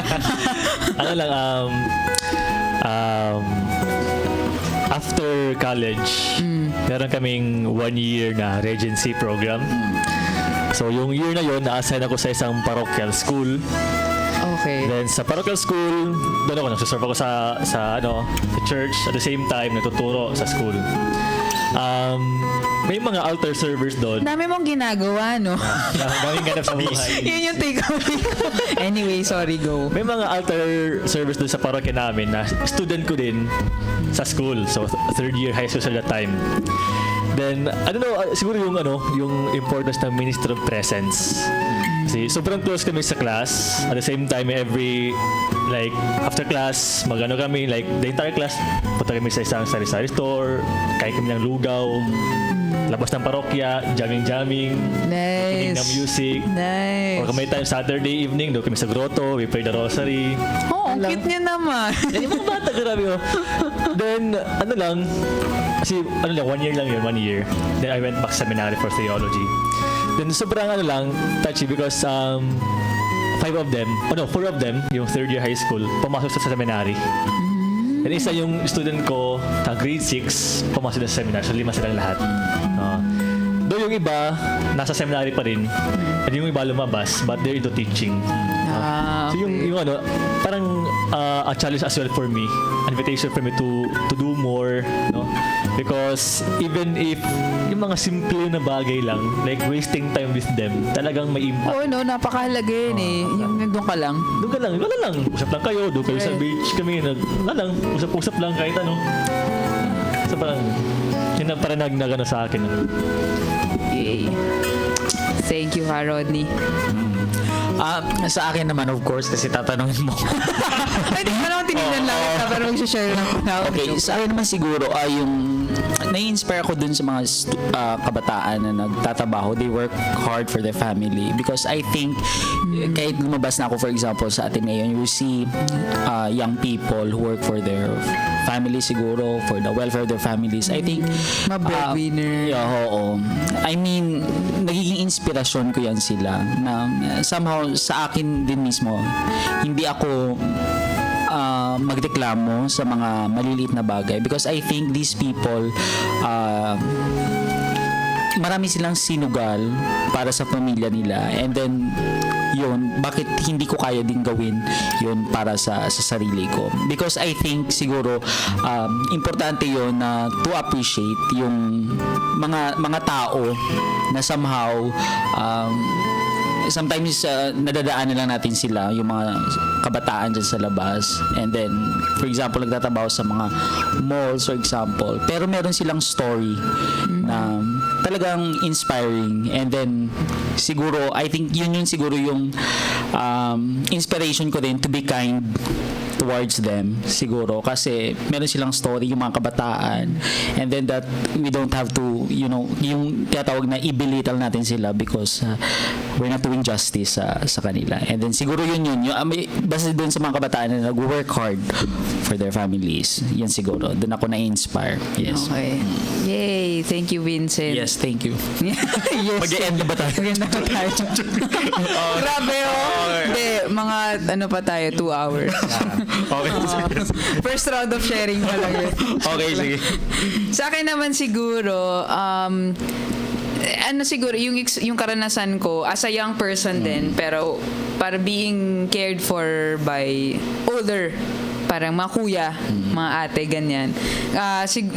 Ano lang, after college, meron kaming 1 year na regency program. So, yung year na yun, na-assign ako sa isang parochial school. Okay. Then, sa parochial school, doon ako, nagsuserve ako sa church. At the same time, natuturo sa school. May mga altar servers doon. Dami mong ginagawa, no? Daming ganap sa buhay. Yun yung takeaway ko. Anyway, sorry, go. May mga altar servers doon sa parokya namin na student ko din sa school. So, third year high school at that time. Then, I don't know, siguro yung importance ng minister of presence. Kasi sobrang close kami sa class. At the same time, every, like, after class, magano kami, like, the entire class, punta kami sa isang sari-sari store, kain kami ng lugaw, labas ng parokya, jamming-jamming, Nice. kinig ng music. Nice. Or kung may time Saturday evening, doon kami sa grotto, we pray the rosary. Oh, ang cute niya naman. Yan yung mga bata, grabe oh. Then, kasi 1 year lang yun, 1 year. Then I went back seminary for theology. Then sobrang touchy because 4 of them, yung third year high school, pumasok sa seminary. And isa yung student ko, grade 6, pumasok na sa seminary. So 5 silang lahat. Doon yung iba, nasa seminary pa rin. At yung iba lumabas, but they're into teaching. So yung parang a challenge as well for me, an invitation for me to do more, no? Because even if yung mga simple na bagay lang, like wasting time with them, talagang may impact. Oo, no, napakahalaga yun eh. Yung doon ka lang. Doon ka lang, wala lang. Usap lang kayo, doon kayo sa beach kami, wala lang, usap-usap lang kahit ano. So parang, yun ang parang nagano sa akin. Yay. Thank you, Rodney. Sa akin naman, of course, kasi tatanungin mo. Ay, di ko naman tinignan lang kita, pero mag-share lang ako. Okay, sa akin naman siguro yung nai-inspire ako dun sa mga kabataan na nagtatrabaho. They work hard for their family because I think kahit lumabas na ako, for example, sa Ateneo, you see young people who work for their family siguro, for the welfare of their families. I think Ma-breadwinner. oo. I mean, nagiging inspirasyon ko yan sila na somehow sa akin din mismo, hindi ako magreklamo sa mga maliliit na bagay because I think these people marami silang sinugal para sa pamilya nila, and then yun, bakit hindi ko kaya din gawin yun para sa sarili ko? Because I think siguro importante yun na to appreciate yung mga tao na somehow sometimes nadadaanan lang natin sila, yung mga kabataan dyan sa labas, and then for example nagtatrabaho sa mga malls for example, pero meron silang story na talagang inspiring, and then siguro I think yun siguro yung inspiration ko din to be kind towards them siguro, kasi meron silang story yung mga kabataan, and then that we don't have to, you know, yung tinatawag na i-belittle natin sila because we're not doing justice sa kanila, and then siguro yun yung basta dun sa mga kabataan na nag-work hard for their families, yan siguro dun ako na-inspire. Yes. Okay. Yay! Thank you, Vincent. Yes, thank you. Yes. Mag-e-end na ba tayo? Mag-e-end na ba tayo? Grabe, Hindi, mga ano pa tayo, 2 hours. Okay. First round of sharing pa lang yun. Okay, sige. Sa akin naman siguro, siguro, yung karanasan ko as a young person din, pero para being cared for by older, parang mga kuya, mga ate, ganyan.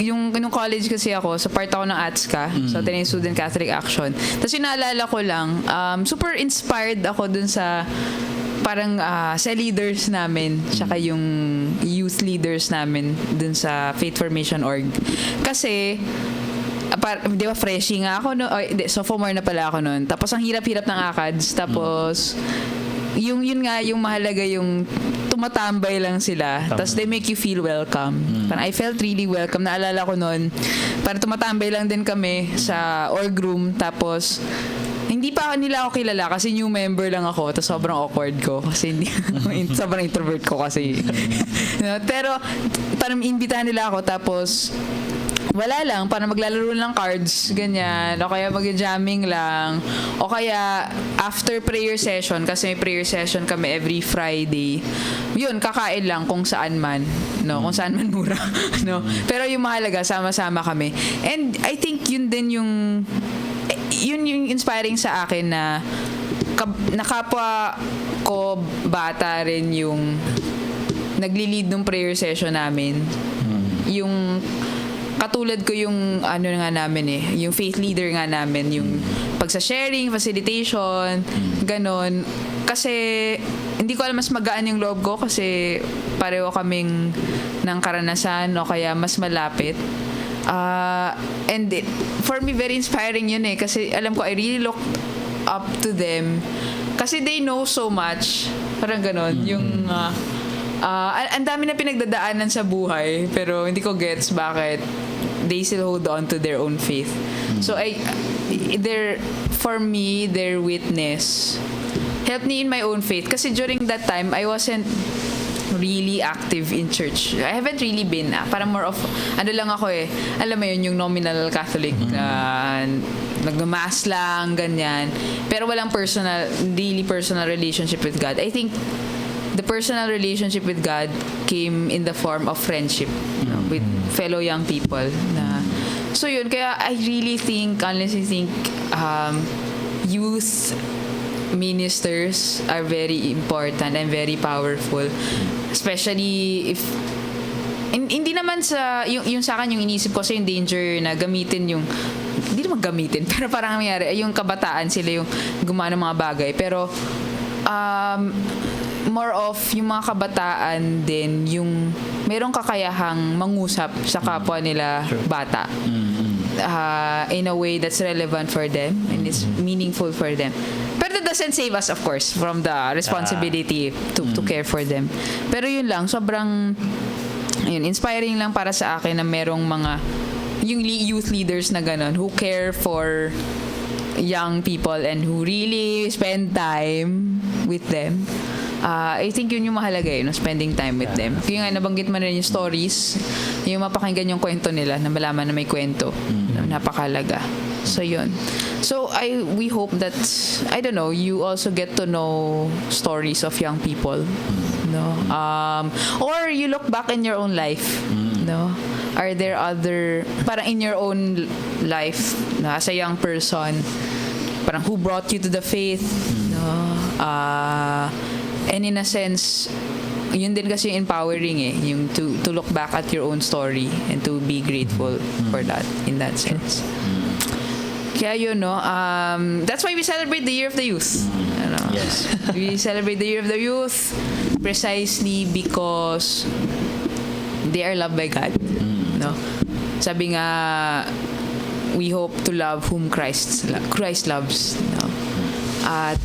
Yung college kasi ako, sa part ako ng ATSCA, so Ateneo Student Catholic Action. Tapos yung naalala ko lang, super inspired ako dun sa parang sa leaders namin, tsaka yung youth leaders namin dun sa Faith Formation Org. Kasi di ba freshie nga ako no, sophomore na pala ako noon. Tapos ang hirap-hirap ng ACADS, tapos yun nga yung mahalaga, yung tumatambay lang sila, tapos they make you feel welcome. Parang I felt really welcome. Naalala ko noon, parang tumatambay lang din kami sa org room, tapos hindi pa nila ako kilala kasi new member lang ako, tapos sobrang awkward ko kasi hindi sobrang introvert ko kasi. Pero parang imbitahan nila ako, tapos wala lang, para maglalaro lang cards, ganyan, o kaya mag-jamming lang, o kaya after prayer session, kasi may prayer session kami every Friday, yun, kakain lang kung saan man, no, kung saan man mura, no, pero yung mahalaga, sama-sama kami. And I think yun din yung inspiring sa akin na nakapwa ko bata rin yung nagli-lead ng prayer session namin. Yung katulad ko yung ano nga namin yung faith leader nga namin, yung pagsa-sharing, facilitation, ganon. Kasi hindi ko alam, mas magaan yung loob ko kasi pareho kaming ng karanasan o kaya mas malapit. And for me, very inspiring yun kasi alam ko, I really look up to them kasi they know so much, parang ganon. Yung ang dami na pinagdadaanan sa buhay, pero hindi ko gets bakit they still hold on to their own faith. So for me, their witness helped me in my own faith, kasi during that time I wasn't really active in church. I haven't really been parang more of ano lang ako alam mo yun, yung nominal Catholic, nagmamass lang, ganyan, pero walang really personal relationship with God. I think the personal relationship with God came in the form of friendship, with fellow young people. So yun, kaya I really honestly think youth ministers are very important and very powerful, especially if hindi naman sa yung sa akin, yung inisip ko sa yung danger na gamitin yung hindi naman gamitin pero parang nangyari yung kabataan sila yung gumawa ng mga bagay, pero more of yung mga kabataan din yung merong kakayahang mangusap sa kapwa nila bata, in a way that's relevant for them and is meaningful for them. Pero that doesn't save us, of course, from the responsibility to care for them. Pero yun lang, sobrang inspiring lang para sa akin na merong mga yung youth leaders na ganon who care for young people and who really spend time with them. I think yun yung mahalaga spending time with them. Kaya nga nabanggit mo na rin yung stories, yung mapakinggan yung kwento nila, na malaman na may kwento, napakalaga. So yun. So we hope that, I don't know, you also get to know stories of young people, no? Or you look back in your own life, no? Are there other, parang in your own life, no, as a young person, parang who brought you to the faith, no? And in a sense, yun din kasi yung empowering yung to look back at your own story and to be grateful for that, in that sense. Kaya yun, no? That's why we celebrate the Year of the Youth. Ano? Yes. We celebrate the Year of the Youth precisely because they are loved by God. No? Sabi nga, we hope to love whom Christ loves. No? At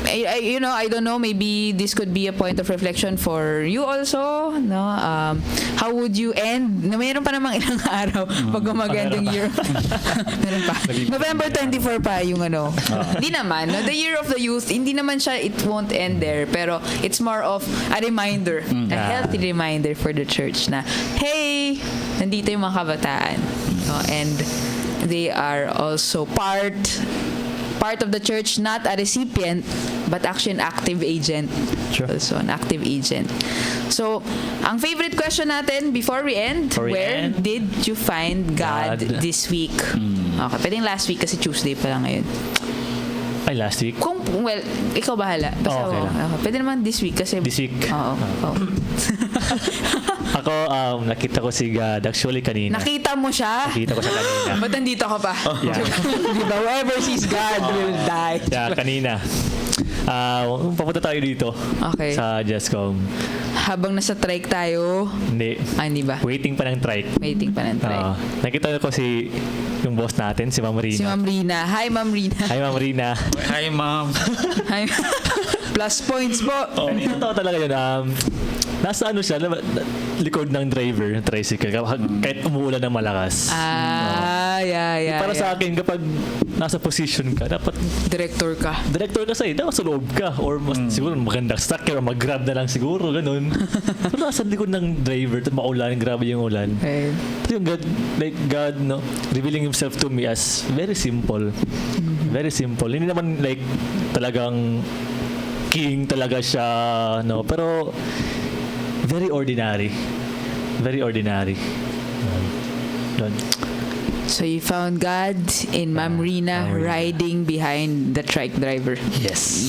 I don't know, maybe this could be a point of reflection for you also, no? How would you end? Na mayroon pa namang ilang araw pag mag-end yung year. Meron pa. November 24 pa yung ano. Hindi naman, no? The Year of the Youth, hindi naman siya, it won't end there, pero it's more of a reminder, a healthy reminder for the church na, hey, nandito yung mga kabataan. No? And they are also part of the church, not a recipient, but actually an active agent. Sure. Also an active agent. So, ang favorite question natin before we end, where did you find God this week? Okay, pwedeng last week kasi Tuesday pa lang ngayon. Ay, last week? Well, ikaw bahala. Basta okay lang. okay. Pwede naman this week kasi... This week? Oo. Ako, nakita ko si God actually kanina. Nakita mo siya? Nakita ko siya kanina. Ba't nandito ka pa? Yeah. Di ba? Whoever sees God will die. Yeah, kanina. Papunta tayo dito. Okay. Sa Justcom. Habang nasa trike tayo... hindi ba? Waiting pa ng trike. Waiting pa ng trike. Nakita ko yung boss natin, si Ma'am Rina. Si Ma'am Rina. Hi, Ma'am Rina. Hi, Ma'am Rina. Hi, ma'am. Hi. Plus points po. Totoo talaga yun. Nasa siya, likod ng driver, ng tricycle, kahit umuulan ng malakas. Yeah. Para sa akin, kapag nasa position ka, dapat Director ka dapat sa loob ka. Or siguro magandang structure, or mag-grab na lang siguro, ganun. Pero nasa likod ng driver, maulan, grabe yung ulan. Okay. Yung God, no, revealing Himself to me as very simple. Very simple. Hindi naman talagang king talaga siya, no? Pero very ordinary. Very ordinary. Yun. So you found God in Ma'am Rina riding behind the trike driver. Yes.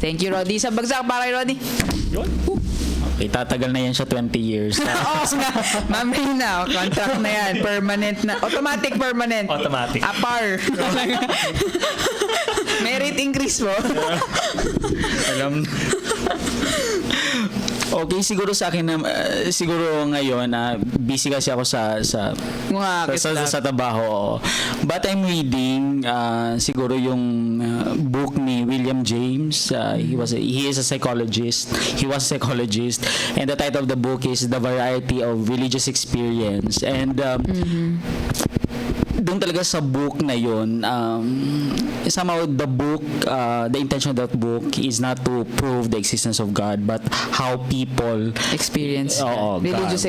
Thank you, Roddy. Sa bagsak para kay Roddy. Okay, tatagal na yan siya 20 years. Oo nga. Ma'am Rina, contract na yan. Permanent na. Automatic permanent. Automatic. Apar. Merit increase mo. Alam. Okay, siguro sa akin na siguro ngayon busy kasi ako sa trabaho. But I'm reading siguro yung book ni William James. He is a psychologist. He was a psychologist, and the title of the book is The Variety of Religious Experience. And doon talaga sa book na yun, somehow the book, the intention of that book is not to prove the existence of God, but how people experience religious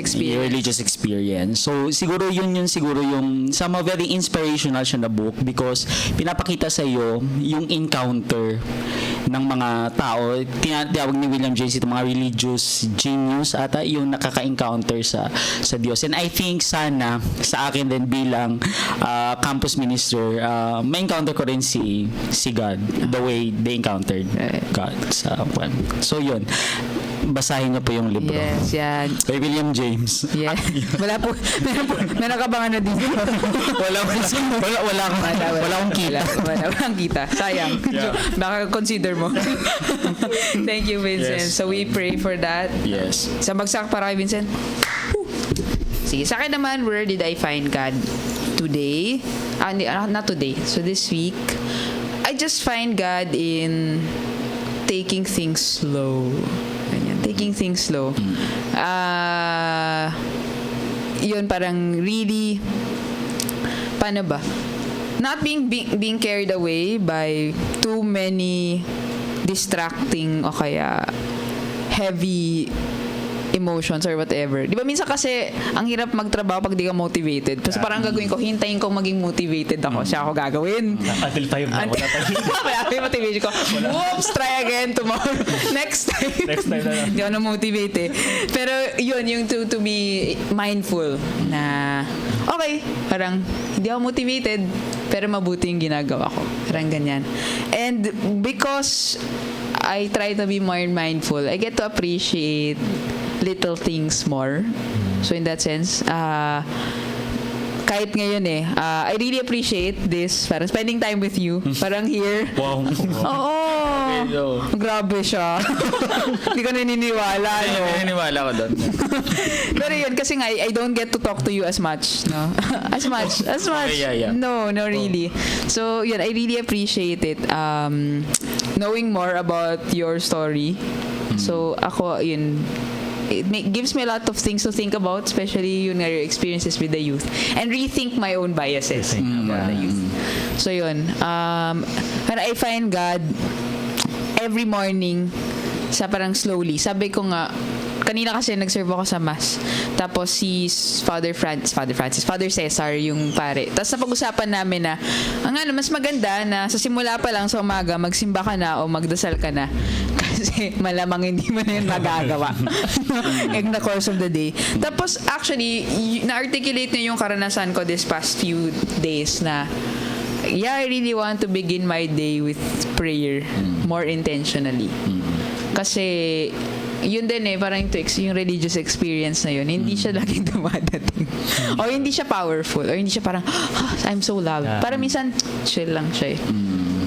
experience. So siguro yun siguro yung somehow very inspirational siya na book because pinapakita sa iyo yung encounter ng mga tao. Tinatawag ni William James itong mga religious genius ata yung nakaka-encounter sa Diyos. And I think sana sa akin din bilang campus minister, may encounter ko rin si God, the way they encountered God sa so yun, basahin niyo po yung libro. Yes, yan. Kay William James. Yeah. Meron ka bang ano dito? wala akong kita. Wala akong kita. Sayang. Baka consider mo. Thank you, Vincent. Yes. So we pray for that. Yes. Sa bagsak para kay Vincent. Sige, sa akin naman, where did I find God today? Not today. So this week, I just find God in taking things slow. Ganyan, taking things slow. Yun parang really, paano ba? Not being carried away by too many distracting o kaya heavy emotions or whatever. Di ba minsan kasi ang hirap magtrabaho pag di ka motivated. Kasi parang gagawin ko, hintayin kong maging motivated ako. Siya ako gagawin. Until time na. Wala pa rin. Kaya may motivation ko. Whoops, try again tomorrow. Next time. Next time na lang. Hindi ako na-motivate eh. Pero yun, yung to be mindful na okay, parang hindi ako motivated pero mabuti yung ginagawa ko. Parang ganyan. And because I try to be more mindful, I get to appreciate little things more. So in that sense, kahit ngayon I really appreciate this. Parang spending time with you. Parang here. Wow. Oo. Grabe siya. Hindi ka naniniwala, no? Naniniwala ko doon. Pero yun, kasi nga, I don't get to talk to you as much, no? As much. Yeah. No, really. So, yun, I really appreciate it. Knowing more about your story. So, ako, yun, gives me a lot of things to think about, especially yun nga, your experiences with the youth. And rethink my own biases about the youth. So, yun. But I find God every morning sa parang slowly. Sabi ko nga, kanina kasi nag-serve ako sa Mass. Tapos si Father Cesar yung pare. Tapos napag-usapan namin na, mas maganda na sa simula pa lang sa umaga, magsimba ka na o magdasal ka na. Kasi malamang hindi mo na yun magagawa in the course of the day. Tapos actually, na-articulate niya yung karanasan ko this past few days na I really want to begin my day with prayer more intentionally. Kasi yun din parang yung religious experience na yun, hindi siya laging dumadating. O hindi siya powerful. Or hindi siya parang, I'm so loud. Parang minsan, chill lang siya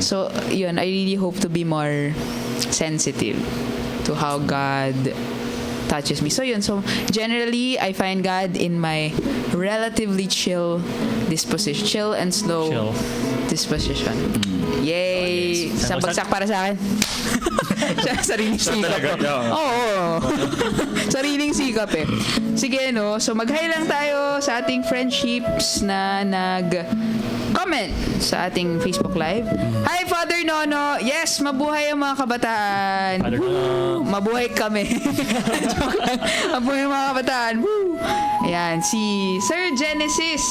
So, yun, I really hope to be more sensitive to how God touches me. So, yun. So, generally, I find God in my relatively chill disposition. Chill and slow disposition. Yay! Isang bagsak para sa akin. Sariling sikap. Oo. Sariling sikap Sige, no? So, mag-hi lang tayo sa ating friendships na comment sa ating Facebook Live. Hi, Father Nono! Yes, mabuhay ang mga kabataan. Woo! Mabuhay kami. Mabuhay ang mga kabataan. Woo! Ayan, si Sir Genesis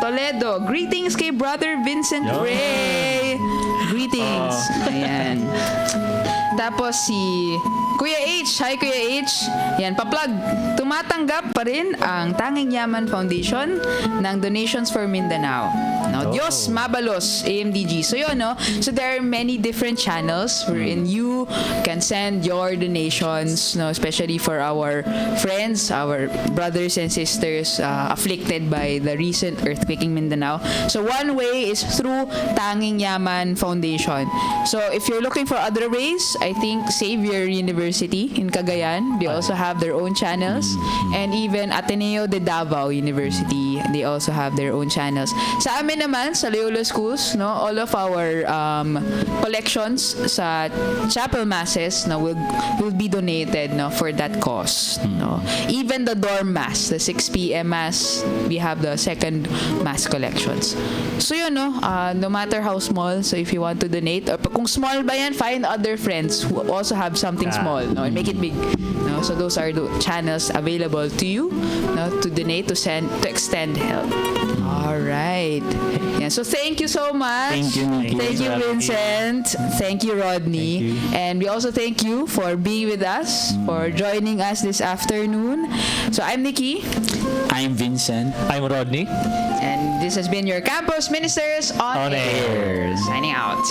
Toledo. Greetings kay Brother Vincent Ray. Greetings. Ayan. Tapos si Kuya H. Hi, Kuya H. Yan, pa-plug. Tumatanggap pa rin ang Tanging Yaman Foundation ng Donations for Mindanao. No, Diyos Mabalos, AMDG. So yun, no? So there are many different channels wherein you can send your donations, no? Especially for our friends, our brothers and sisters afflicted by the recent earthquake in Mindanao. So one way is through Tanging Yaman Foundation. So if you're looking for other ways, I think Xavier University in Cagayan, they also have their own channels. And even Ateneo de Davao University, they also have their own channels. Sa amin naman, sa Loyola schools, no, all of our collections sa chapel masses will be donated, no, for that cause. No. Even the dorm mass, the 6 p.m. mass, we have the second mass collections. So yun, no, no matter how small, so if you want to donate, or kung small ba yan, find other friends who also have something small, no, and make it big. No. So those are the channels available to you, no, to donate, to send, to extend help. All right. Yeah, so thank you so much. Thank you, Nikki. Thank you, Vincent. Thank you, Rodney. And we also thank you for being with us, for joining us this afternoon. So I'm Nikki. I'm Vincent. I'm Rodney. And this has been your Campus Ministers on Air. Signing out.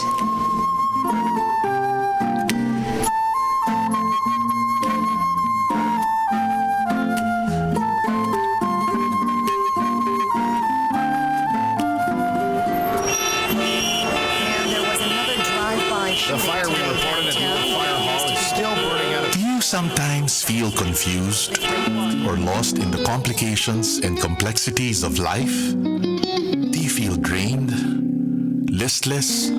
The fire we reported at the old fire hall is still burning out of... Do you sometimes feel confused or lost in the complications and complexities of life? Do you feel drained, listless,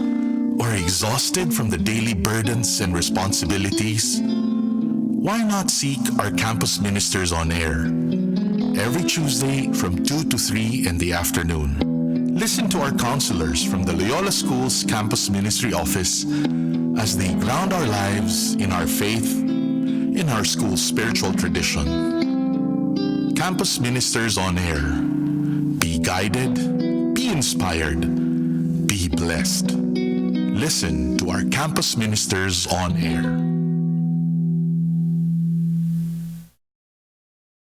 or exhausted from the daily burdens and responsibilities? Why not seek our Campus Ministers on Air every Tuesday from 2 to 3 in the afternoon? Listen to our counselors from the Loyola School's Campus Ministry Office as they ground our lives in our faith, in our school's spiritual tradition. Campus Ministers on Air. Be guided, be inspired, be blessed. Listen to our Campus Ministers on Air.